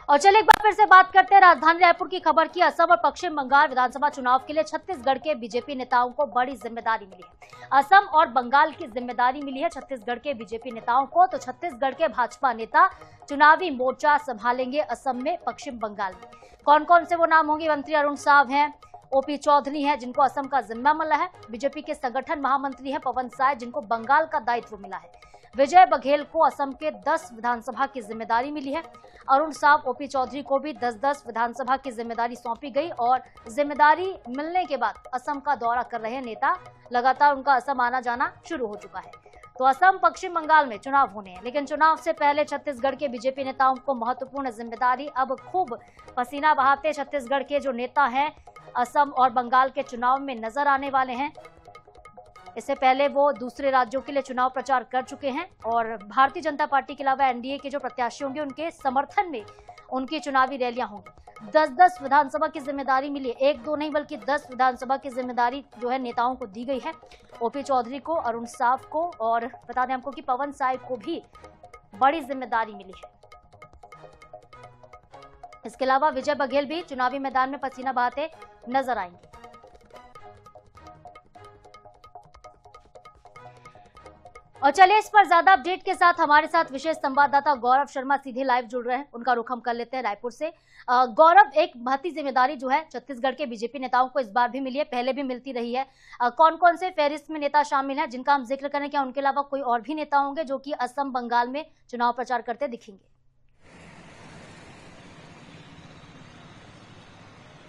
और चलिए एक बार फिर से बात करते हैं राजधानी रायपुर की खबर की। असम और पश्चिम बंगाल विधानसभा चुनाव के लिए छत्तीसगढ़ के बीजेपी नेताओं को बड़ी जिम्मेदारी मिली है। असम और बंगाल की जिम्मेदारी मिली है छत्तीसगढ़ के बीजेपी नेताओं को। तो छत्तीसगढ़ के भाजपा नेता चुनावी मोर्चा संभालेंगे असम में, पश्चिम बंगाल में। कौन कौन से वो नाम होंगे? मंत्री अरुण साव हैं, ओपी चौधरी हैं जिनको असम का जिम्मा मिला है, बीजेपी के संगठन महामंत्री हैं पवन साय जिनको बंगाल का दायित्व मिला है, विजय बघेल को असम के 10 विधानसभा की जिम्मेदारी मिली है। अरुण साव, ओपी चौधरी को भी 10-10 विधानसभा की जिम्मेदारी सौंपी गई और जिम्मेदारी मिलने के बाद असम का दौरा कर रहे नेता, लगातार उनका असम आना जाना शुरू हो चुका है। तो असम पश्चिम बंगाल में चुनाव होने हैं, लेकिन चुनाव से पहले छत्तीसगढ़ के बीजेपी नेताओं को महत्वपूर्ण जिम्मेदारी। अब खूब पसीना बहाते छत्तीसगढ़ के जो नेता हैं असम और बंगाल के चुनाव में नजर आने वाले हैं। इससे पहले वो दूसरे राज्यों के लिए चुनाव प्रचार कर चुके हैं और भारतीय जनता पार्टी के अलावा एनडीए के जो प्रत्याशी होंगे उनके समर्थन में उनकी चुनावी रैलियां होंगी। 10-10 विधानसभा की जिम्मेदारी मिली, 1-2 नहीं बल्कि 10 विधानसभा की जिम्मेदारी जो है नेताओं को दी गई है। ओपी चौधरी को, अरुण साव को और बता दें हमको कि पवन साय को भी बड़ी जिम्मेदारी मिली है। इसके अलावा विजय बघेल भी चुनावी मैदान में पसीना बहाते नजर आएंगे। और चलिए इस पर ज्यादा अपडेट के साथ हमारे साथ विशेष संवाददाता गौरव शर्मा सीधे लाइव जुड़ रहे हैं। उनका रुख हम कर लेते हैं रायपुर से। गौरव, एक महती जिम्मेदारी जो है छत्तीसगढ़ के बीजेपी नेताओं को इस बार भी मिली है, पहले भी मिलती रही है। कौन कौन से फहरिस्त में नेता शामिल हैं जिनका हम जिक्र करें? क्या उनके अलावा कोई और भी नेता होंगे जो कि असम बंगाल में चुनाव प्रचार करते दिखेंगे?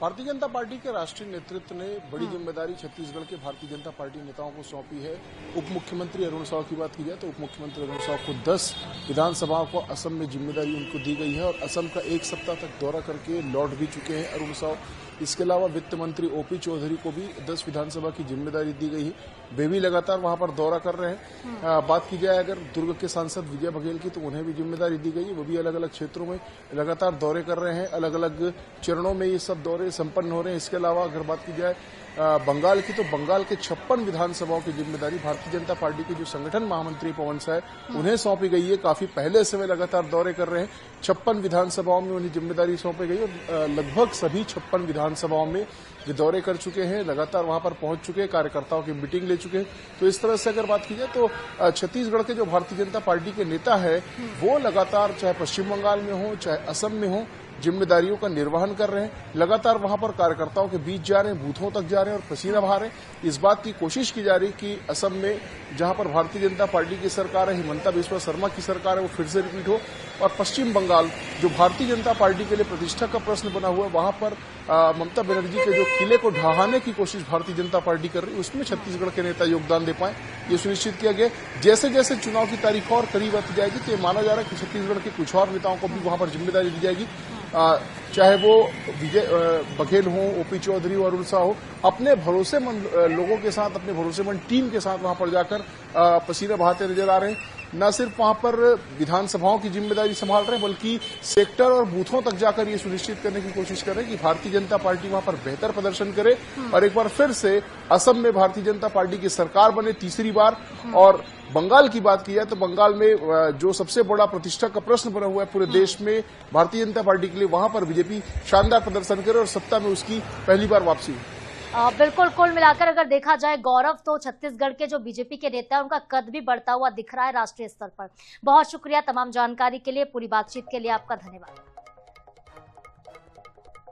भारतीय जनता पार्टी के राष्ट्रीय नेतृत्व ने बड़ी जिम्मेदारी छत्तीसगढ़ के भारतीय जनता पार्टी नेताओं को सौंपी है। उप मुख्यमंत्री अरुण साव की बात की जाए तो उप मुख्यमंत्री अरुण साव को 10 विधानसभाओं को असम में जिम्मेदारी उनको दी गई है और असम का 1 सप्ताह तक दौरा करके लौट भी चुके हैं अरुण साव। इसके अलावा वित्त मंत्री ओपी चौधरी को भी 10 विधानसभा की जिम्मेदारी दी गई है, वे भी लगातार वहां पर दौरा कर रहे हैं। बात की जाए अगर दुर्ग के सांसद विजय बघेल की तो उन्हें भी जिम्मेदारी दी गई है, वो भी अलग अलग क्षेत्रों में लगातार दौरे कर रहे हैं, अलग अलग चरणों में ये सब दौरे संपन्न हो रहे हैं। इसके अलावा अगर बात की जाए बंगाल की तो बंगाल के 56 विधानसभाओं की जिम्मेदारी भारतीय जनता पार्टी के जो संगठन महामंत्री पवन साय उन्हें सौंपी गई है। काफी पहले से वे लगातार दौरे कर रहे हैं, 56 विधानसभाओं में उन्हें जिम्मेदारी सौंपी गई और लगभग सभी 56 विधानसभाओं में ये दौरे कर चुके हैं, लगातार वहां पर पहुंच चुके हैं, कार्यकर्ताओं की मीटिंग ले चुके हैं। तो इस तरह से अगर बात की जाए तो छत्तीसगढ़ के जो भारतीय जनता पार्टी के नेता है वो लगातार चाहे पश्चिम बंगाल में हो चाहे असम में हो जिम्मेदारियों का निर्वहन कर रहे हैं, लगातार वहां पर कार्यकर्ताओं के बीच जा रहे हैं, बूथों तक जा रहे हैं और पसीना बहा रहे हैं। इस बात की कोशिश की जा रही कि असम में जहां पर भारतीय जनता पार्टी की सरकार है, हिमंता बिस्वा शर्मा की सरकार है, वो फिर से रिपीट हो और पश्चिम बंगाल जो भारतीय जनता पार्टी के लिए प्रतिष्ठा का प्रश्न बना हुआ है वहां पर ममता बनर्जी के जो किले को ढहाने की कोशिश भारतीय जनता पार्टी कर रही है उसमें छत्तीसगढ़ के नेता योगदान दे पाए, ये सुनिश्चित किया गया। जैसे जैसे चुनाव की तारीख और करीब आती जाएगी तो ये माना जा रहा है कि छत्तीसगढ़ के कुछ और नेताओं को भी वहां पर जिम्मेदारी दी जाएगी, चाहे वो विजय बघेल हो, ओपी चौधरी और अरुण साव हो, अपने भरोसेमंद लोगों के साथ, अपने भरोसेमंद टीम के साथ वहां पर जाकर पसीना बहाते नजर आ रहे हैं। न सिर्फ वहां पर विधानसभाओं की जिम्मेदारी संभाल रहे हैं बल्कि सेक्टर और बूथों तक जाकर ये सुनिश्चित करने की कोशिश कर रहे हैं कि भारतीय जनता पार्टी वहां पर बेहतर प्रदर्शन करे और एक बार फिर से असम में भारतीय जनता पार्टी की सरकार बने तीसरी बार। और बंगाल की बात की जाए तो बंगाल में जो सबसे बड़ा प्रतिष्ठा का प्रश्न बना हुआ है पूरे देश में भारतीय जनता पार्टी के लिए, वहां पर बीजेपी शानदार प्रदर्शन करे और सत्ता में उसकी पहली बार वापसी हो। बिल्कुल, कुल मिलाकर अगर देखा जाए गौरव तो छत्तीसगढ़ के जो बीजेपी के नेता हैं उनका कद भी बढ़ता हुआ दिख रहा है राष्ट्रीय स्तर पर। बहुत शुक्रिया तमाम जानकारी के लिए, पूरी बातचीत के लिए आपका धन्यवाद।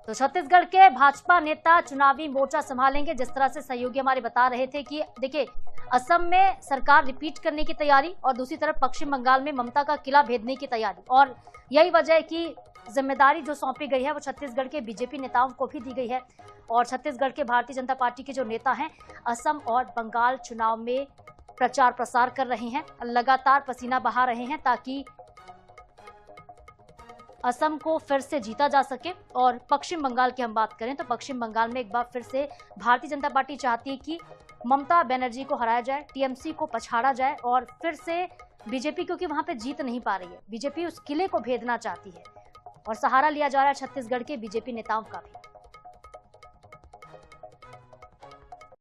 तो छत्तीसगढ़ के भाजपा नेता चुनावी मोर्चा संभालेंगे। जिस तरह से सहयोगी हमारे बता रहे थे कि देखिए असम में सरकार रिपीट करने की तैयारी और दूसरी तरफ पश्चिम बंगाल में ममता का किला भेदने की तैयारी, और यही वजह है कि जिम्मेदारी जो सौंपी गई है वो छत्तीसगढ़ के बीजेपी नेताओं को भी दी गई है। और छत्तीसगढ़ के भारतीय जनता पार्टी के जो नेता हैं असम और बंगाल चुनाव में प्रचार प्रसार कर रहे हैं, लगातार पसीना बहा रहे हैं ताकि असम को फिर से जीता जा सके। और पश्चिम बंगाल की हम बात करें तो पश्चिम बंगाल में एक बार फिर से भारतीय जनता पार्टी चाहती है कि ममता बनर्जी को हराया जाए, टीएमसी को पछाड़ा जाए और फिर से बीजेपी, क्योंकि वहां पे जीत नहीं पा रही है, बीजेपी उस किले को भेदना चाहती है और सहारा लिया जा रहा है छत्तीसगढ़ के बीजेपी नेताओं का भी।